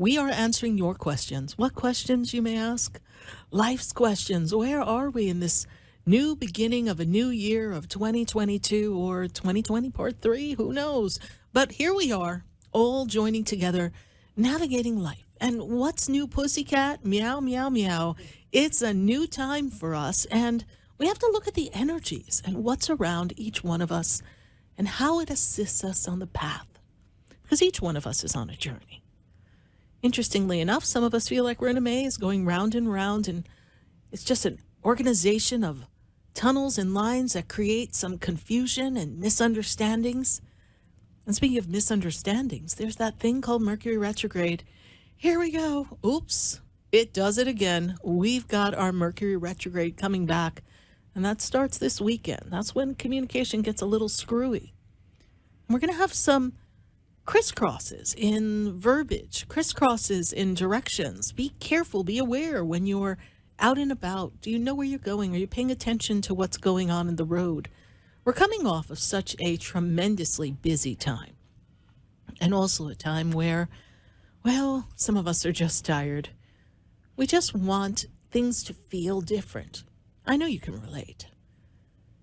We are answering your questions. What questions, you may ask? Life's questions. Where are we in this new beginning of a new year of 2022 or 2020 part 3? Who knows? But here we are, all joining together, navigating life. And what's new, pussycat? Meow, meow, meow. It's a new time for us, and we have to look at the energies and what's around each one of us and how it assists us on the path. Because each one of us is on a journey. Interestingly enough, some of us feel like we're in a maze going round and round, and it's just an organization of tunnels and lines that create some confusion and misunderstandings. And speaking of misunderstandings, there's that thing called Mercury retrograde. Here we go. Oops, it does it again. We've got our Mercury retrograde coming back, and that starts this weekend. That's when communication gets a little screwy. And we're going to have some crisscrosses in verbiage, crisscrosses in directions. Be careful, be aware when you're out and about. Do you know where you're going? Are you paying attention to what's going on in the road? We're coming off of such a tremendously busy time, and also a time where, well, some of us are just tired. We just want things to feel different. I know you can relate.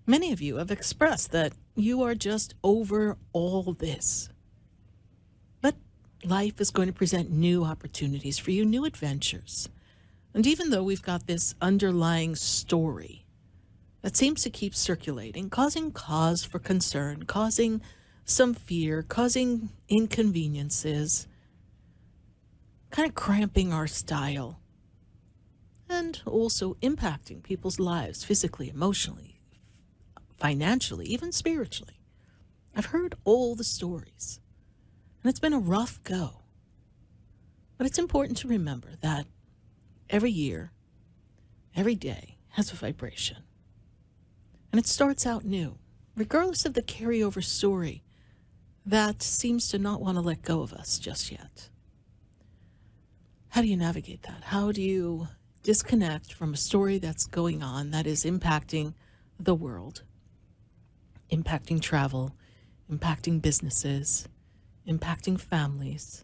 Many of you have expressed that you are just over all this. But life is going to present new opportunities for you, new adventures. And even though we've got this underlying story that seems to keep circulating, causing cause for concern, causing some fear, causing inconveniences, kind of cramping our style, and also impacting people's lives physically, emotionally, financially, even spiritually. I've heard all the stories, and it's been a rough go. But it's important to remember that every year, every day has a vibration. And it starts out new, regardless of the carryover story that seems to not want to let go of us just yet. How do you navigate that? How do you disconnect from a story that's going on that is impacting the world, impacting travel, impacting businesses, impacting families,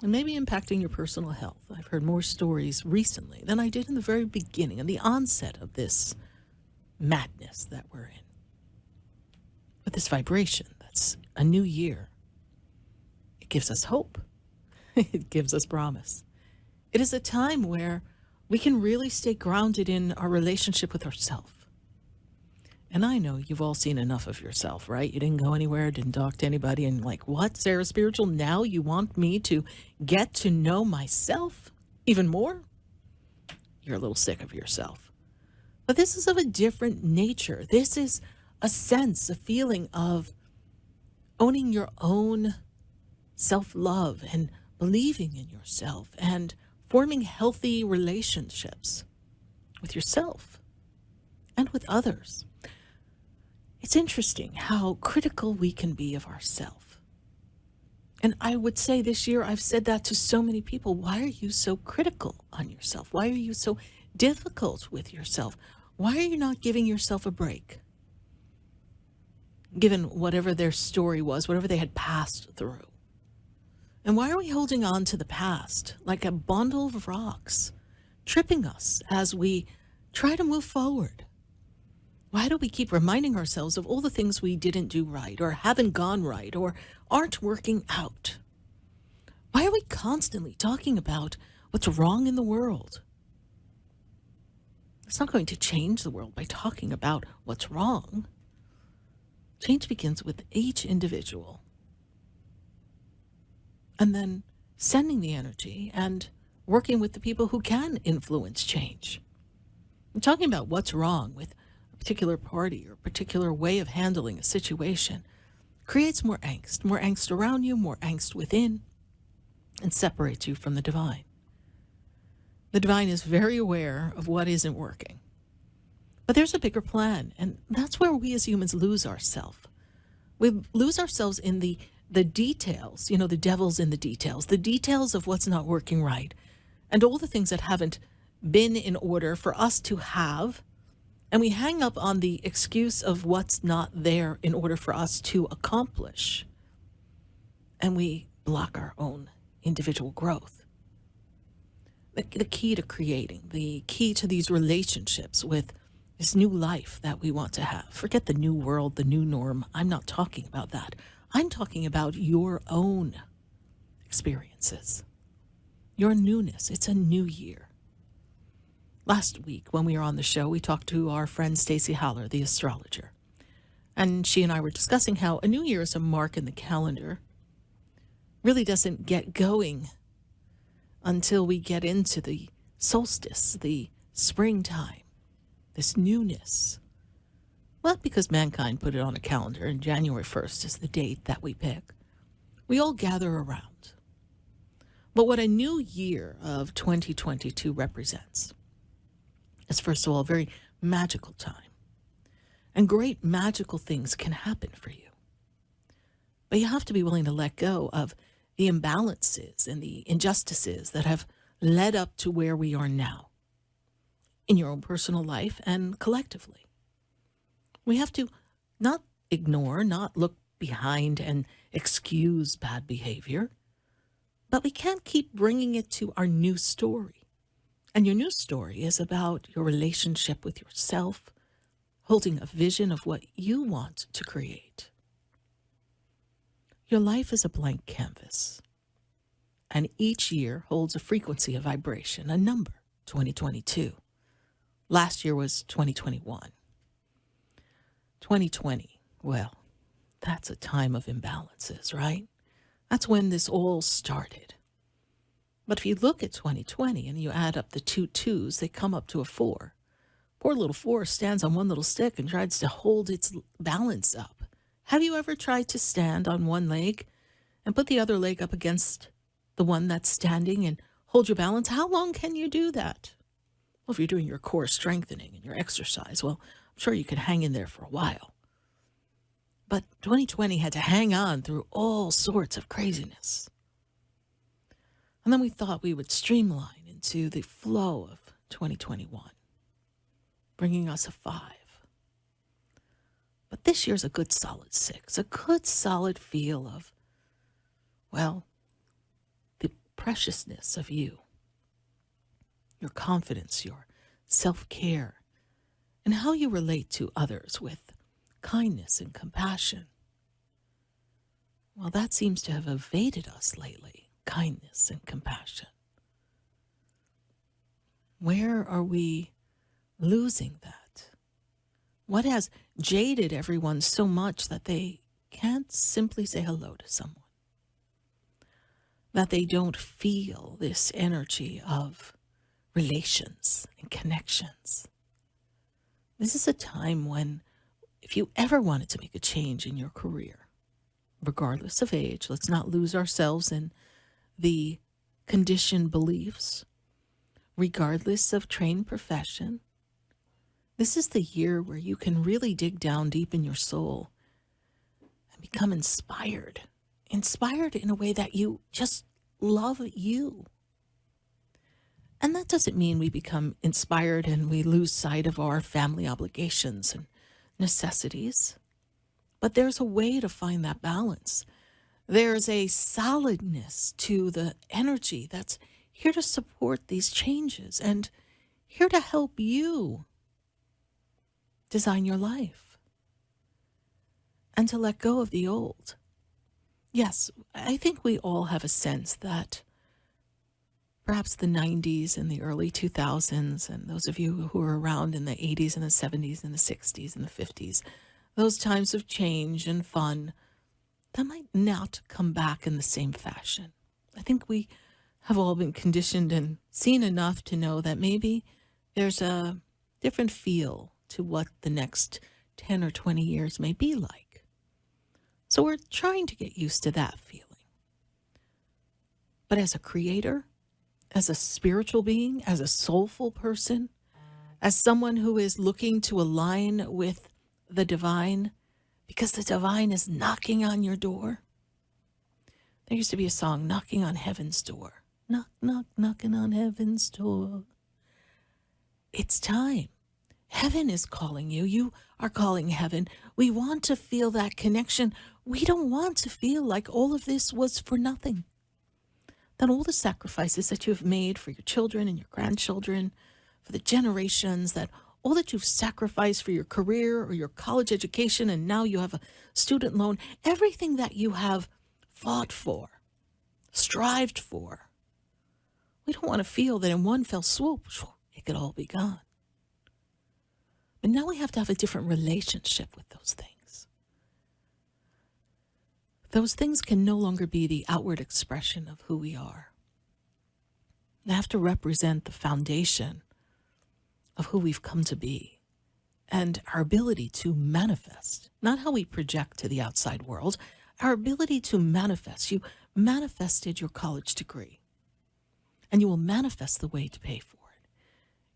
and maybe impacting your personal health? I've heard more stories recently than I did in the very beginning, in the onset of this madness that we're in. But this vibration, that's a new year. It gives us hope. It gives us promise. It is a time where we can really stay grounded in our relationship with ourselves. And I know you've all seen enough of yourself, right? You didn't go anywhere, didn't talk to anybody, and like, what, SarahSpiritual? Now you want me to get to know myself even more? You're a little sick of yourself. But this is of a different nature. This is a sense, a feeling of owning your own self-love and believing in yourself and forming healthy relationships with yourself and with others. It's interesting how critical we can be of ourselves. And I would say this year, I've said that to so many people. Why are you so critical on yourself? Why are you so difficult with yourself? Why are you not giving yourself a break? Given whatever their story was, whatever they had passed through. And why are we holding on to the past like a bundle of rocks, tripping us as we try to move forward? Why do we keep reminding ourselves of all the things we didn't do right, or haven't gone right, or aren't working out? Why are we constantly talking about what's wrong in the world? It's not going to change the world by talking about what's wrong. Change begins with each individual. And then sending the energy and working with the people who can influence change. I'm talking about what's wrong with a particular party or a particular way of handling a situation. Creates more angst around you, more angst within, and separates you from the divine. The divine is very aware of what isn't working. But there's a bigger plan, and that's where we as humans lose ourselves. We lose ourselves in the details, the devil's in the details of what's not working right, and all the things that haven't been in order for us to have, and we hang up on the excuse of what's not there in order for us to accomplish, and we block our own individual growth, the key to creating, the key to these relationships with this new life that we want to have. Forget the new world, the new norm. I'm not talking about that. I'm talking about your own experiences, your newness. It's a new year. Last week, when we were on the show, we talked to our friend Stacey Haller, the astrologer. And she and I were discussing how a new year is a mark in the calendar. Really doesn't get going until we get into the solstice, the springtime, this newness. Well, because mankind put it on a calendar and January 1st is the date that we pick. We all gather around. But what a new year of 2022 represents is, first of all, a very magical time. And great magical things can happen for you. But you have to be willing to let go of the imbalances and the injustices that have led up to where we are now in your own personal life and collectively. We have to not ignore, not look behind and excuse bad behavior, but we can't keep bringing it to our new story. And your new story is about your relationship with yourself, holding a vision of what you want to create. Your life is a blank canvas, and each year holds a frequency of vibration, a number, 2022. Last year was 2021. 2020, well, that's a time of imbalances, right? That's when this all started. But if you look at 2020 and you add up the two twos, they come up to a 4. Poor little 4 stands on one little stick and tries to hold its balance up. Have you ever tried to stand on one leg and put the other leg up against the one that's standing and hold your balance? How long can you do that? Well, if you're doing your core strengthening and your exercise, well, I'm sure you could hang in there for a while. But 2020 had to hang on through all sorts of craziness. And then we thought we would streamline into the flow of 2021, bringing us a 5. But this year's a good solid 6, a good solid feel of, well, the preciousness of you, your confidence, your self-care, and how you relate to others with kindness and compassion. Well, that seems to have evaded us lately, kindness and compassion. Where are we losing that? What has jaded everyone so much that they can't simply say hello to someone? That they don't feel this energy of relations and connections. This is a time when, if you ever wanted to make a change in your career, regardless of age, let's not lose ourselves in the conditioned beliefs, regardless of trained profession, this is the year where you can really dig down deep in your soul and become inspired in a way that you just love you. And that doesn't mean we become inspired and we lose sight of our family obligations and necessities. But there's a way to find that balance. There's a solidness to the energy that's here to support these changes and here to help you design your life and to let go of the old. Yes, I think we all have a sense that perhaps the 90s and the early 2000s, and those of you who were around in the 80s and the 70s and the 60s and the 50s, those times of change and fun, that might not come back in the same fashion. I think we have all been conditioned and seen enough to know that maybe there's a different feel to what the next 10 or 20 years may be like. So we're trying to get used to that feeling. But as a creator, as a spiritual being, as a soulful person, as someone who is looking to align with the divine, because the divine is knocking on your door. There used to be a song, Knocking on Heaven's Door. Knock, knock, knocking on heaven's door. It's time. Heaven is calling you. You are calling heaven. We want to feel that connection. We don't want to feel like all of this was for nothing. that all the sacrifices that you have made for your children and your grandchildren, for the generations, that all that you've sacrificed for your career or your college education, and now you have a student loan, everything that you have fought for, strived for, we don't want to feel that in one fell swoop, it could all be gone. But now we have to have a different relationship with those things. Those things can no longer be the outward expression of who we are. They have to represent the foundation of who we've come to be and our ability to manifest, not how we project to the outside world, our ability to manifest. You manifested your college degree, and you will manifest the way to pay for it.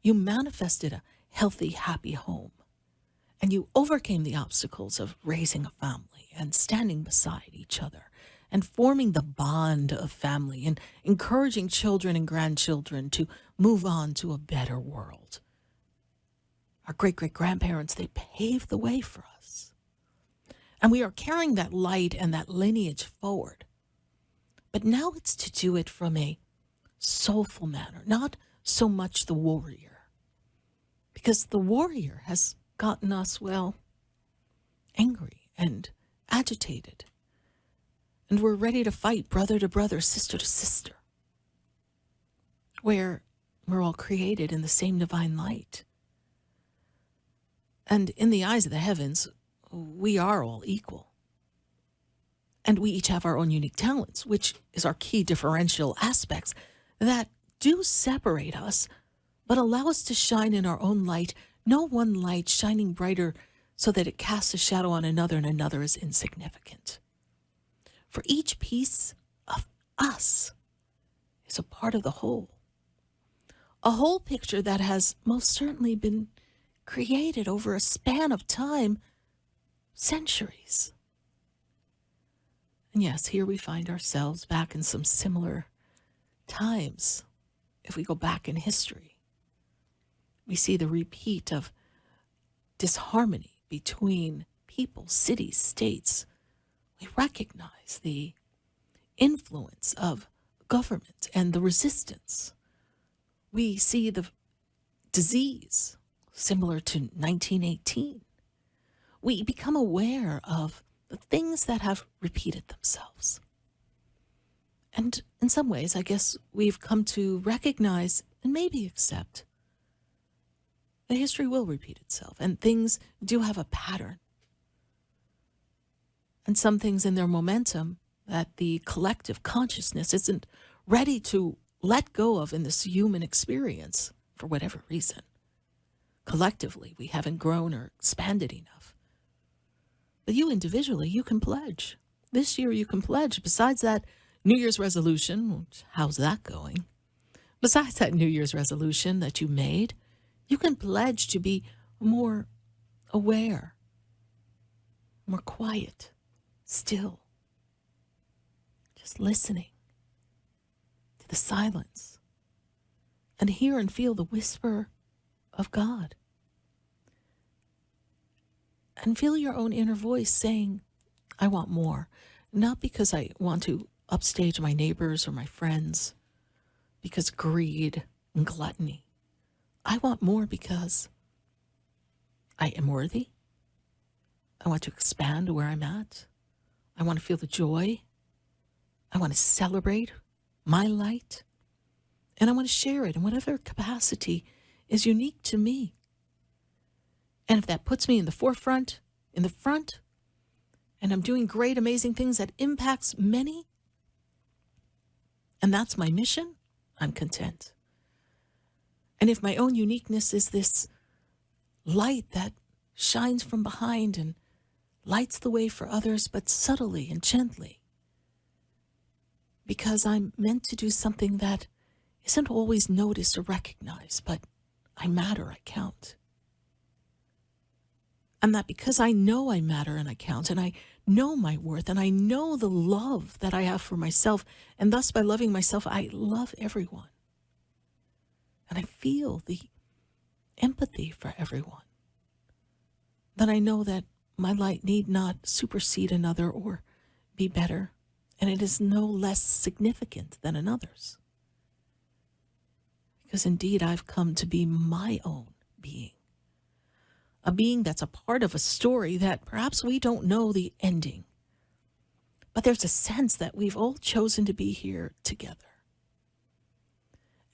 You manifested a healthy, happy home, and you overcame the obstacles of raising a family and standing beside each other and forming the bond of family and encouraging children and grandchildren to move on to a better world. Our great-great-grandparents, they paved the way for us. And we are carrying that light and that lineage forward. But now it's to do it from a soulful manner, not so much the warrior. Because the warrior has gotten us, well, angry and agitated. And we're ready to fight brother to brother, sister to sister. Where we're all created in the same divine light. And in the eyes of the heavens, we are all equal. And we each have our own unique talents, which is our key differential aspects that do separate us, but allow us to shine in our own light, no one light shining brighter so that it casts a shadow on another and another is insignificant. For each piece of us is a part of the whole. A whole picture that has most certainly been created over a span of time, centuries. And yes, here we find ourselves back in some similar times. If we go back in history, we see the repeat of disharmony between people, cities, states. We recognize the influence of government and the resistance. We see the disease similar to 1918. We become aware of the things that have repeated themselves. And in some ways, I guess we've come to recognize and maybe accept that history will repeat itself and things do have a pattern. And some things in their momentum that the collective consciousness isn't ready to let go of in this human experience for whatever reason. Collectively, we haven't grown or expanded enough. But you individually, you can pledge. This year you can pledge. Besides that New Year's resolution, which, how's that going? Besides that New Year's resolution that you made, you can pledge to be more aware, more quiet, still. Just listening to the silence and hear and feel the whisper of God. And feel your own inner voice saying, I want more. Not because I want to upstage my neighbors or my friends, because greed and gluttony. I want more because I am worthy. I want to expand where I'm at. I want to feel the joy. I want to celebrate my light. And I want to share it in whatever capacity is unique to me. And if that puts me in the forefront, in the front, and I'm doing great, amazing things that impacts many, and that's my mission, I'm content. And if my own uniqueness is this light that shines from behind and lights the way for others, but subtly and gently, because I'm meant to do something that isn't always noticed or recognized, but I matter, I count. And that because I know I matter and I count, and I know my worth, and I know the love that I have for myself, and thus by loving myself, I love everyone. And I feel the empathy for everyone. Then I know that my light need not supersede another or be better And it is no less significant than another's. Because indeed, I've come to be my own being. A being that's a part of a story that perhaps we don't know the ending. But there's a sense that we've all chosen to be here together.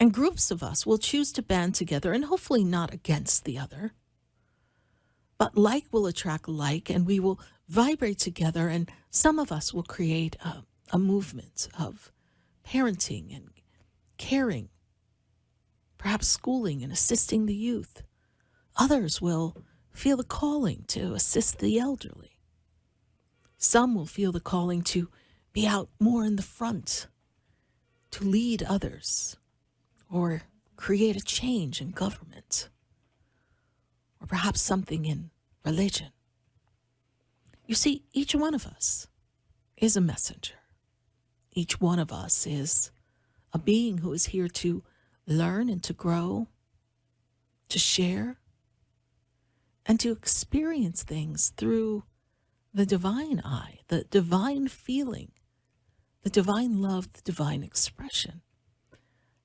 And groups of us will choose to band together and hopefully not against the other. But like will attract like, and we will vibrate together, and some of us will create a movement of parenting and caring, perhaps schooling and assisting the youth. Others will feel the calling to assist the elderly. Some will feel the calling to be out more in the front, to lead others, or create a change in government, or perhaps something in religion. You see, each one of us is a messenger. Each one of us is a being who is here to learn and to grow, to share, and to experience things through the divine eye, the divine feeling, the divine love, the divine expression.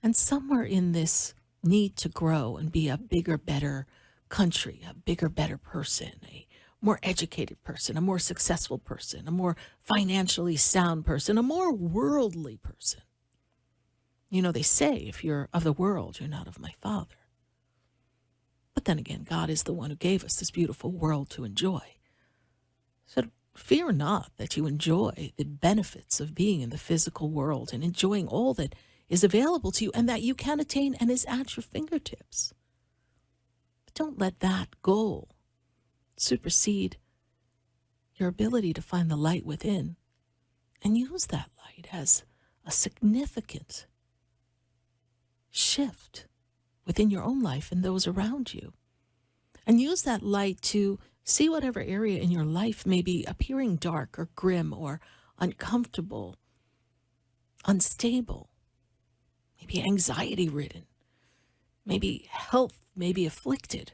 And somewhere in this need to grow and be a bigger, better country, a bigger, better person, a more educated person, a more successful person, a more financially sound person, a more worldly person. You know, they say, if you're of the world, you're not of my Father. But then again, God is the one who gave us this beautiful world to enjoy. So fear not that you enjoy the benefits of being in the physical world and enjoying all that is available to you and that you can attain and is at your fingertips. But don't let that goal supersede your ability to find the light within and use that light as a significant shift within your own life and those around you. And use that light to see whatever area in your life may be appearing dark or grim or uncomfortable, unstable, maybe anxiety-ridden, maybe health may be afflicted.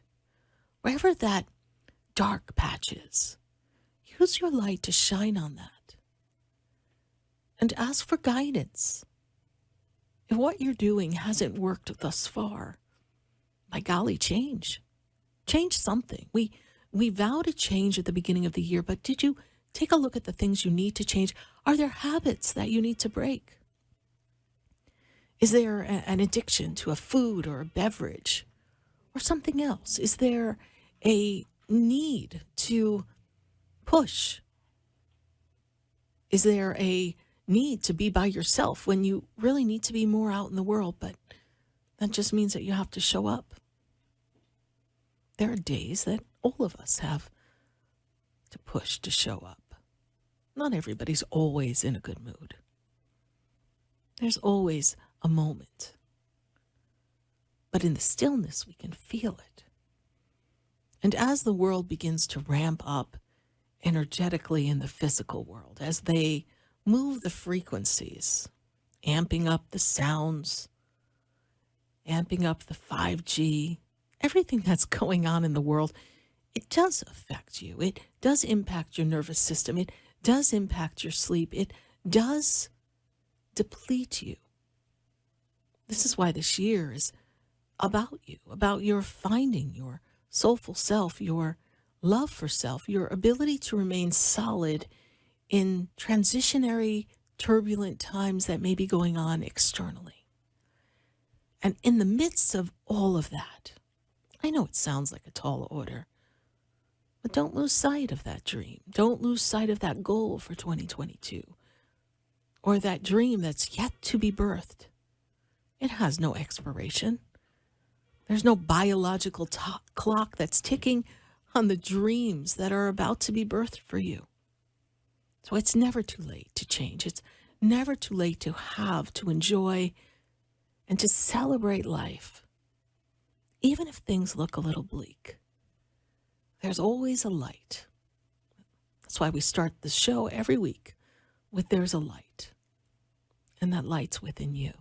Wherever that dark patch is, use your light to shine on that and ask for guidance. If what you're doing hasn't worked thus far, by golly, change. Change something. We vow to change at the beginning of the year, but did you take a look at the things you need to change? Are there habits that you need to break? Is there an addiction to a food or a beverage or something else? Is there a need to push? Is there a need to be by yourself when you really need to be more out in the world, but that just means that you have to show up? There are days that all of us have to push to show up. Not everybody's always in a good mood. There's always a moment. But in the stillness, we can feel it. And as the world begins to ramp up energetically in the physical world, as they move the frequencies, amping up the sounds, amping up the 5G, everything that's going on in the world, it does affect you. It does impact your nervous system. It does impact your sleep. It does deplete you. This is why this year is about you, about your finding your soulful self, your love for self, your ability to remain solid in transitionary, turbulent times that may be going on externally. And in the midst of all of that, I know it sounds like a tall order, but don't lose sight of that dream. Don't lose sight of that goal for 2022 or that dream that's yet to be birthed. It has no expiration. There's no biological clock that's ticking on the dreams that are about to be birthed for you. So it's never too late to change. It's never too late to have, to enjoy, and to celebrate life. Even if things look a little bleak, there's always a light. That's why we start the show every week with "There's a light." And that light's within you.